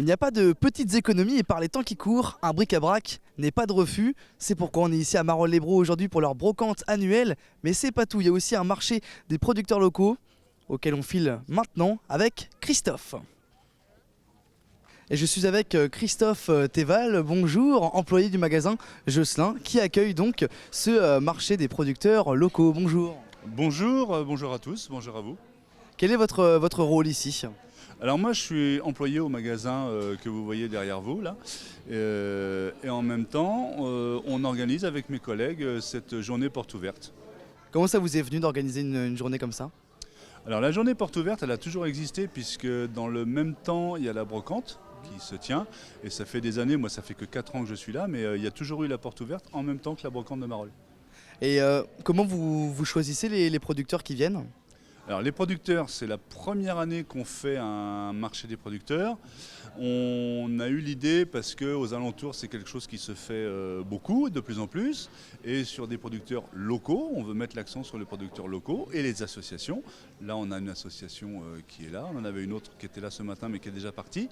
Il n'y a pas de petites économies et par les temps qui courent, un bric-à-brac n'est pas de refus. C'est pourquoi on est ici à Marolles-les-Braud aujourd'hui pour leur brocante annuelle. Mais c'est pas tout, il y a aussi un marché des producteurs locaux auquel on file maintenant avec Christophe. Et je suis avec Christophe Théval, bonjour, employé du magasin Josselin, qui accueille donc ce marché des producteurs locaux. Bonjour. Bonjour, bonjour à tous, bonjour à vous. Quel est votre rôle ici ? Alors moi je suis employé au magasin que vous voyez derrière vous là. Et en même temps on organise avec mes collègues cette journée porte ouverte. Comment ça vous est venu d'organiser une journée comme ça ? Alors la journée porte ouverte elle a toujours existé puisque dans le même temps il y a la brocante qui se tient. Et ça fait des années, moi ça fait que 4 ans que je suis là, mais il y a toujours eu la porte ouverte en même temps que la brocante de Marolles. Et comment vous choisissez les producteurs qui viennent ? Alors les producteurs, c'est la première année qu'on fait un marché des producteurs. On a eu l'idée parce qu'aux alentours, c'est quelque chose qui se fait beaucoup, de plus en plus. Et sur des producteurs locaux, on veut mettre l'accent sur les producteurs locaux et les associations. Là, on a une association qui est là. On en avait une autre qui était là ce matin, mais qui est déjà partie.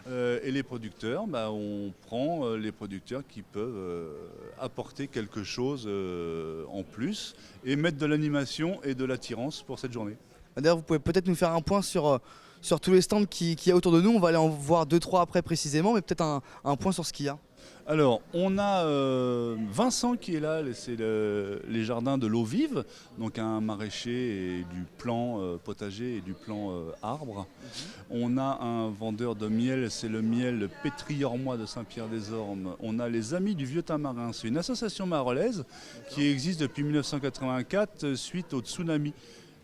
Et les producteurs, on prend les producteurs qui peuvent apporter quelque chose en plus et mettre de l'animation et de l'attirance pour cette journée. D'ailleurs, vous pouvez peut-être nous faire un point sur tous les stands qu'il y a autour de nous. On va aller en voir 2-3 après précisément, mais peut-être un point sur ce qu'il y a. Alors, on a Vincent qui est là, c'est les jardins de l'eau vive, donc un maraîcher et du plan potager et du plan arbre. On a un vendeur de miel, c'est le miel Pétri-Ormois de Saint-Pierre-des-Ormes. On a les Amis du Vieux Tamarin, c'est une association marollaise qui existe depuis 1984 suite au tsunami.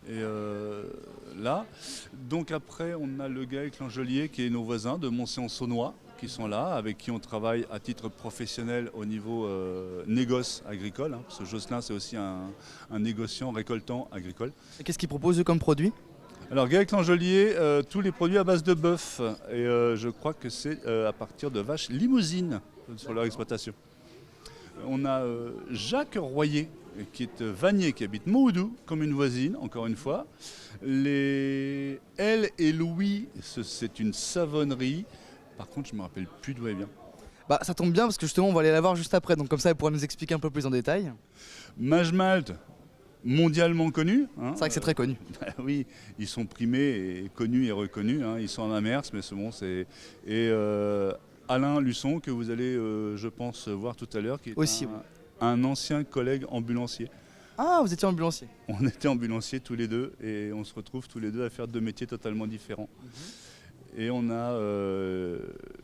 Et là, donc après, on a le Gaël Langelier qui est nos voisins de Montséan-Saunois qui sont là, avec qui on travaille à titre professionnel au niveau négoce agricole. Parce que Josselin, c'est aussi un négociant récoltant agricole. Et qu'est-ce qu'ils proposent eux comme produit ? Alors Gaël Langelier, tous les produits à base de bœuf. Et je crois que c'est à partir de vaches limousines sur leur exploitation. On a Jacques Royer, qui est Vanier, qui habite Moudou, comme une voisine, encore une fois. Elle et Louis, c'est une savonnerie. Par contre, je ne me rappelle plus d'où elle vient. Ça tombe bien parce que justement, on va aller la voir juste après. Donc comme ça, elle pourra nous expliquer un peu plus en détail. Mage-Malte, mondialement connu. C'est vrai que c'est très connu. Oui, ils sont primés et connus et reconnus. Ils sont en Amers, mais c'est bon. Et Alain Luçon, que vous allez, je pense, voir tout à l'heure, qui est aussi, un ancien collègue ambulancier. Ah, vous étiez ambulancier. On était ambulanciers tous les deux et on se retrouve tous les deux à faire deux métiers totalement différents. Et on a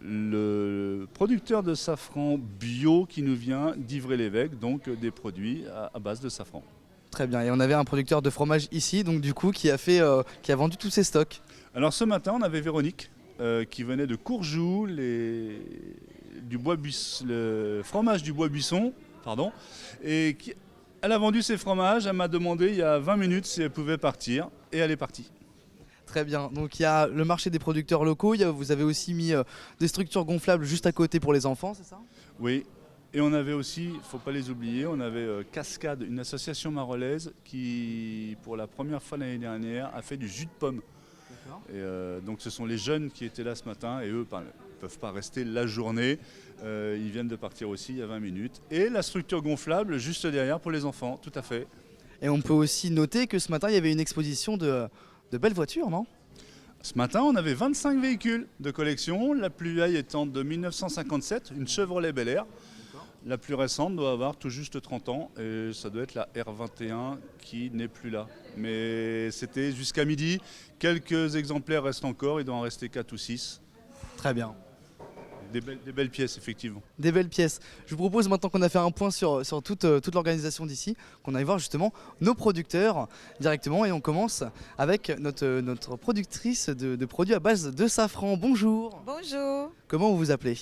le producteur de safran bio qui nous vient d'Ivray-l'Évêque, donc des produits à base de safran. Très bien, et on avait un producteur de fromage ici, donc du coup, qui a vendu tous ses stocks. Alors ce matin, on avait Véronique qui venait de Courjoux, le fromage du Bois-Buisson, et elle a vendu ses fromages, elle m'a demandé il y a 20 minutes si elle pouvait partir, et elle est partie. Très bien, donc il y a le marché des producteurs locaux, vous avez aussi mis des structures gonflables juste à côté pour les enfants, c'est ça ? Oui, et on avait aussi, il ne faut pas les oublier, on avait Cascade, une association marollaise qui, pour la première fois l'année dernière, a fait du jus de pomme. Et donc ce sont les jeunes qui étaient là ce matin et eux ne peuvent pas rester la journée, ils viennent de partir aussi il y a 20 minutes. Et la structure gonflable juste derrière pour les enfants, tout à fait. Et on peut aussi noter que ce matin il y avait une exposition de belles voitures, non ? Ce matin on avait 25 véhicules de collection, la plus vieille étant de 1957, une Chevrolet Bel Air. La plus récente doit avoir tout juste 30 ans et ça doit être la R21 qui n'est plus là. Mais c'était jusqu'à midi, quelques exemplaires restent encore, il doit en rester 4 ou 6. Très bien. Des belles pièces, effectivement. Des belles pièces. Je vous propose maintenant qu'on a fait un point sur toute l'organisation d'ici, qu'on aille voir justement nos producteurs directement et on commence avec notre productrice de produits à base de safran. Bonjour. Bonjour. Comment vous vous appelez ?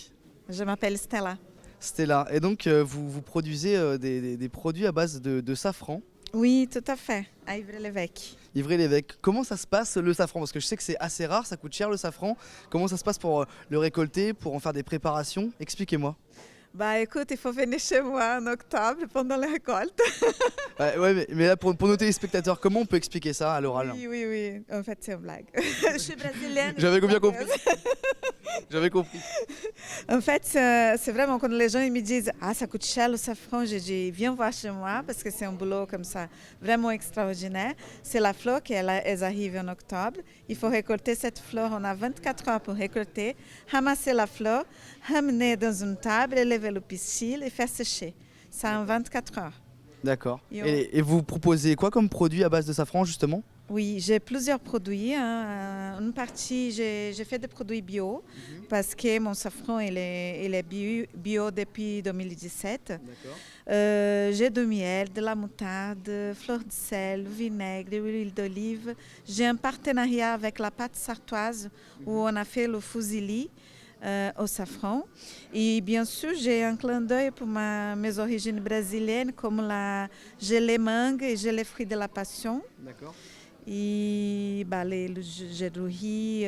Je m'appelle Stella. Stella. Et donc vous produisez des produits à base de safran. Oui, tout à fait, à Ivray-l'Évêque. Ivray-l'Évêque. Comment ça se passe le safran ? Parce que je sais que c'est assez rare, ça coûte cher le safran. Comment ça se passe pour le récolter, pour en faire des préparations ? Expliquez-moi. Bah écoute, il faut venir chez moi en octobre pendant la récolte. Ouais, mais là, pour nos téléspectateurs, comment on peut expliquer ça à l'oral? Oui. En fait, c'est une blague. Je suis brésilienne. J'avais bien compris. J'avais compris. En fait, c'est vraiment quand les gens ils me disent « Ah, ça coûte cher le safran », je dis « Viens voir chez moi parce que c'est un boulot comme ça vraiment extraordinaire. » C'est la fleur qu'elles arrivent en octobre. Il faut récolter cette fleur. On a 24 heures pour récolter, ramasser la fleur, ramener dans une table, élever le pistil et faire sécher. Ça en 24 heures. D'accord. Et Et vous proposez quoi comme produit à base de safran, justement? Oui, j'ai plusieurs produits. Une partie, j'ai fait des produits bio parce que mon safran il est bio depuis 2017. J'ai du miel, de la moutarde, fleur de sel, vinaigre, huile d'olive. J'ai un partenariat avec la pâte sartoise où on a fait le fusilli au safran. Et bien sûr, j'ai un clin d'œil pour mes origines brésiliennes comme la gelée mangue et gelée fruits de la passion. D'accord. Et le jus de riz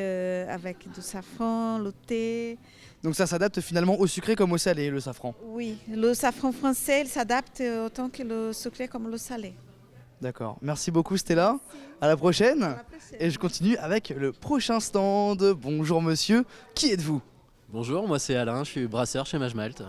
avec du safran, le thé. Donc ça s'adapte finalement au sucré comme au salé, le safran. Oui, le safran français il s'adapte autant que le sucré comme le salé. D'accord. Merci beaucoup Stella. À la prochaine. Et je continue avec le prochain stand. Bonjour monsieur. Qui êtes-vous? Bonjour, moi c'est Alain, je suis brasseur chez Majmalt.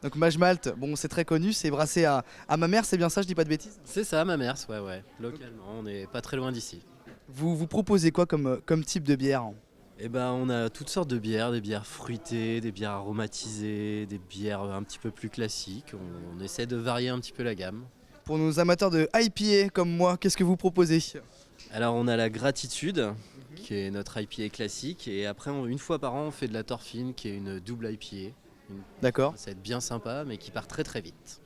Donc Majmalt, bon c'est très connu, c'est brassé à ma mère, c'est bien ça, je dis pas de bêtises? C'est ça, ma mère, ouais, localement, on n'est pas très loin d'ici. Vous proposez quoi comme type de bière? Eh ben, on a toutes sortes de bières, des bières fruitées, des bières aromatisées, des bières un petit peu plus classiques. On essaie de varier un petit peu la gamme. Pour nos amateurs de IPA comme moi, qu'est-ce que vous proposez? Alors on a la Gratitude, qui est notre IPA classique, et après une fois par an on fait de la Torfine, qui est une double IPA. D'accord. Ça va être bien sympa, mais qui part très très vite.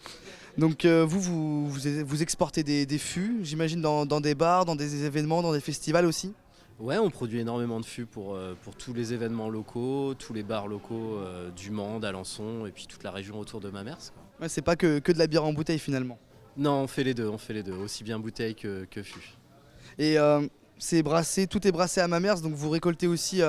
Donc vous exportez des fûts, j'imagine, dans des bars, dans des événements, dans des festivals aussi? Ouais, on produit énormément de fûts pour tous les événements locaux, tous les bars locaux du Mans, d'Alençon, et puis toute la région autour de Mamers, quoi. Ouais, c'est pas que de la bière en bouteille finalement. Non, on fait les deux, aussi bien bouteille que fût. Et c'est brassé, tout est brassé à Mamers, donc vous récoltez aussi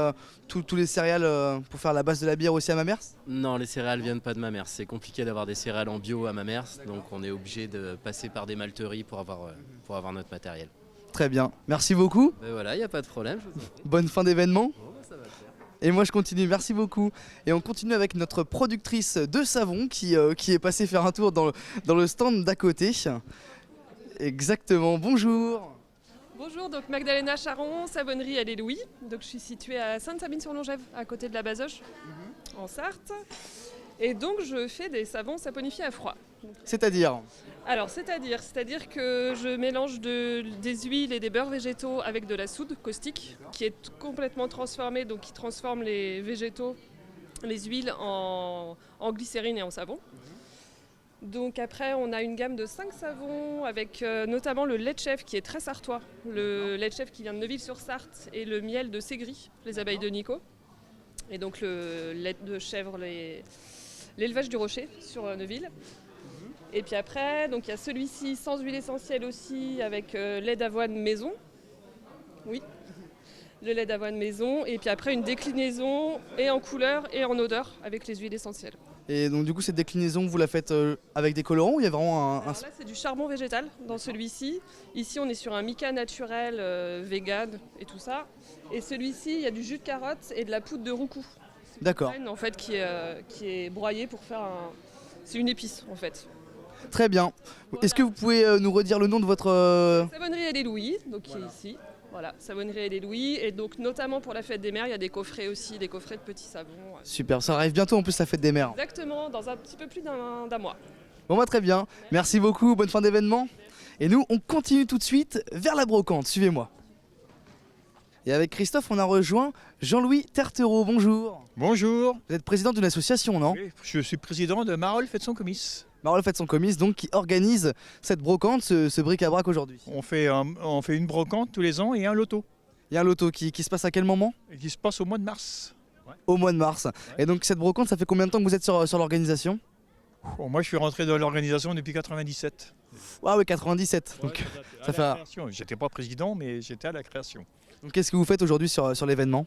tous les céréales pour faire la base de la bière aussi à Mamers? Non, les céréales viennent pas de Mamers. C'est compliqué d'avoir des céréales en bio à Mamers, donc on est obligé de passer par des malteries pour avoir notre matériel. Très bien, merci beaucoup. Ben voilà, il n'y a pas de problème. Je vous en prie. Bonne fin d'événement. Bon, ben ça va le faire. Et moi je continue, merci beaucoup. Et on continue avec notre productrice de savon qui est passée faire un tour dans le stand d'à côté. Exactement, bonjour. Bonjour, donc Magdalena Charon, savonnerie à Louis. Donc je suis située à Sainte-Sabine-sur-Longève, à côté de la Bazoche, en Sarthe. Et donc je fais des savons saponifiés à froid. C'est-à-dire? Alors c'est-à-dire que je mélange des huiles et des beurres végétaux avec de la soude caustique qui est complètement transformée, donc qui transforme les végétaux, les huiles en glycérine et en savon. Donc après, on a une gamme de 5 savons avec notamment le lait de chèvre qui est très sartois, le lait de chèvre qui vient de Neuville-sur-Sarthe et le miel de Ségris, les abeilles de Nico. Et donc le lait de chèvre, l'élevage du rocher sur Neuville. Et puis après, donc il y a celui-ci sans huile essentielle aussi avec lait d'avoine maison. Oui, le lait d'avoine maison. Et puis après, une déclinaison et en couleur et en odeur avec les huiles essentielles. Et donc du coup cette déclinaison vous la faites avec des colorants ou il y a vraiment un... Alors là c'est du charbon végétal dans celui-ci. Ici on est sur un mica naturel, vegan et tout ça. Et celui-ci il y a du jus de carotte et de la poudre de roucou. D'accord. En fait qui est broyée pour faire c'est une épice en fait. Très bien. Voilà. Est-ce que vous pouvez nous redire le nom de votre... Savonnerie et des Louis, donc qui est ici. Voilà, savonnerie et des Louis. Et donc notamment pour la fête des mères, il y a des coffrets aussi, des coffrets de petits savons. Super, ça arrive bientôt en plus la fête des mères. Exactement, dans un petit peu plus d'un mois. Bon bah très bien, merci beaucoup, bonne fin d'événement. Et nous on continue tout de suite vers la brocante, suivez-moi. Et avec Christophe on a rejoint Jean-Louis Tertereau, bonjour. Bonjour, Vous êtes président d'une association, non? oui, je suis président de Marolles Fête son Comice. Marolles Fête son Comice, donc qui organise cette brocante, ce bric-à-brac aujourd'hui. On fait une brocante tous les ans et un loto. Il y a un loto qui se passe à quel moment? Et qui se passe au mois de mars. Au mois de mars. Et donc cette brocante, ça fait combien de temps que vous êtes sur l'organisation? Bon, moi je suis rentré dans l'organisation depuis 97. Ah oui, 97. Ouais, Donc, à ça la fait... création. J'étais pas président mais j'étais à la création. donc qu'est-ce que vous faites aujourd'hui sur l'événement?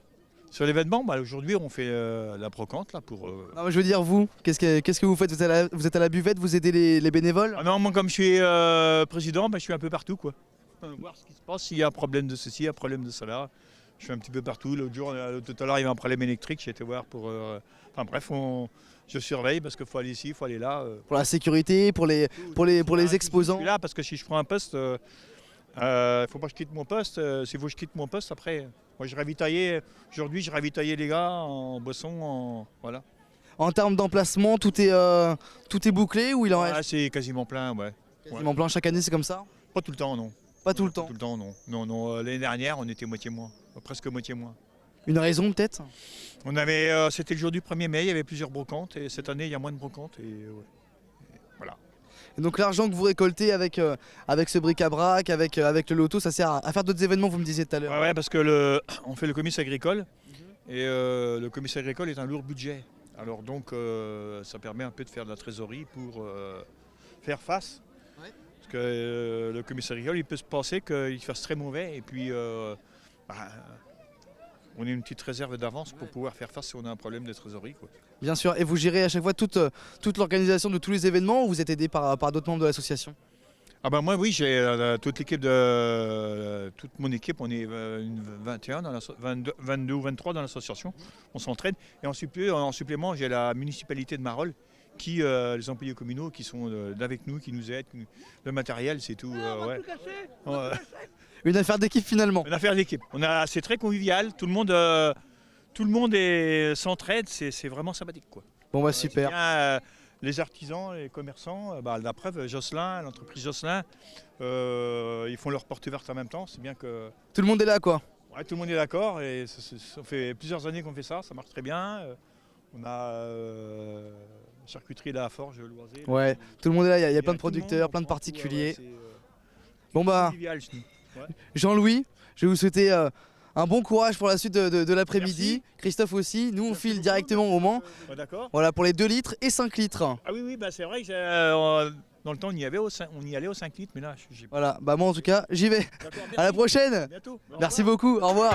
Sur l'événement, bah, aujourd'hui on fait la brocante là pour. Non, mais je veux dire, vous, qu'est-ce que vous faites? Vous êtes à la buvette, vous aidez les bénévoles? Ah non, moi comme je suis président, bah, je suis un peu partout quoi. Voir ce qui se passe, s'il y a un problème de ceci, un problème de cela. Je suis un petit peu partout. L'autre jour, tout à l'heure, il y avait un problème électrique, j'ai été voir pour. Enfin bref, je surveille parce qu'il faut aller ici, il faut aller là. Pour la sécurité, pour les exposants? Je suis là parce que si je prends un poste, il ne faut pas que je quitte mon poste. S'il faut que je quitte mon poste, après, moi aujourd'hui, je ravitaillais les gars en boisson, voilà. En termes d'emplacement, tout est bouclé ou il en reste? C'est quasiment plein, ouais. Quasiment plein chaque année, c'est comme ça? Pas tout le temps, non. Pas tout le temps. Tout le temps, non. Non, l'année dernière, on était moitié moins, presque moitié moins. Une raison peut-être? C'était le jour du 1er mai, il y avait plusieurs brocantes et cette année, il y a moins de brocantes et voilà. Et donc l'argent que vous récoltez avec ce bric-à-brac, avec le loto, ça sert à faire d'autres événements, vous me disiez tout à l'heure. Ouais, parce que on fait le comice agricole et le comice agricole est un lourd budget. Alors donc ça permet un peu de faire de la trésorerie pour faire face. Ouais. Parce que le comice agricole, il peut se passer qu'il fasse très mauvais et puis on a une petite réserve d'avance pour pouvoir faire face si on a un problème de trésorerie, quoi. Bien sûr, et vous gérez à chaque fois toute l'organisation de tous les événements ou vous êtes aidé par d'autres membres de l'association? Ah ben moi oui, j'ai toute mon équipe, on est une 21, 22 ou 23 dans l'association, on s'entraîne. Et en supplément, j'ai la municipalité de Marolles, les employés communaux qui sont avec nous, qui nous aident, le matériel, c'est tout. Ouais. Une affaire d'équipe finalement. Une affaire d'équipe. C'est très convivial, tout le monde s'entraide, c'est vraiment sympathique, quoi. Bon bah super. Bien, les artisans, les commerçants, la preuve, Jocelyn, l'entreprise Jocelyn, ils font leur porte ouverte en même temps, c'est bien que... Tout le monde est là quoi. Ouais, tout le monde est d'accord et ça fait plusieurs années qu'on fait ça marche très bien. On a charcuterie là à Forges, Loisé. Ouais, tout le monde est là, il y a plein de producteurs, plein de particuliers. Bon bah, Jean-Louis, je vais vous souhaiter un bon courage pour la suite de l'après-midi. Christophe aussi, nous on file directement au Mans. D'accord. Voilà pour les 2 litres et 5 litres. Ah oui, c'est vrai que dans le temps on y allait au 5 litres, mais là j'ai... Voilà, bah moi en tout cas j'y vais. À la prochaine. Bientôt. Merci beaucoup, au revoir.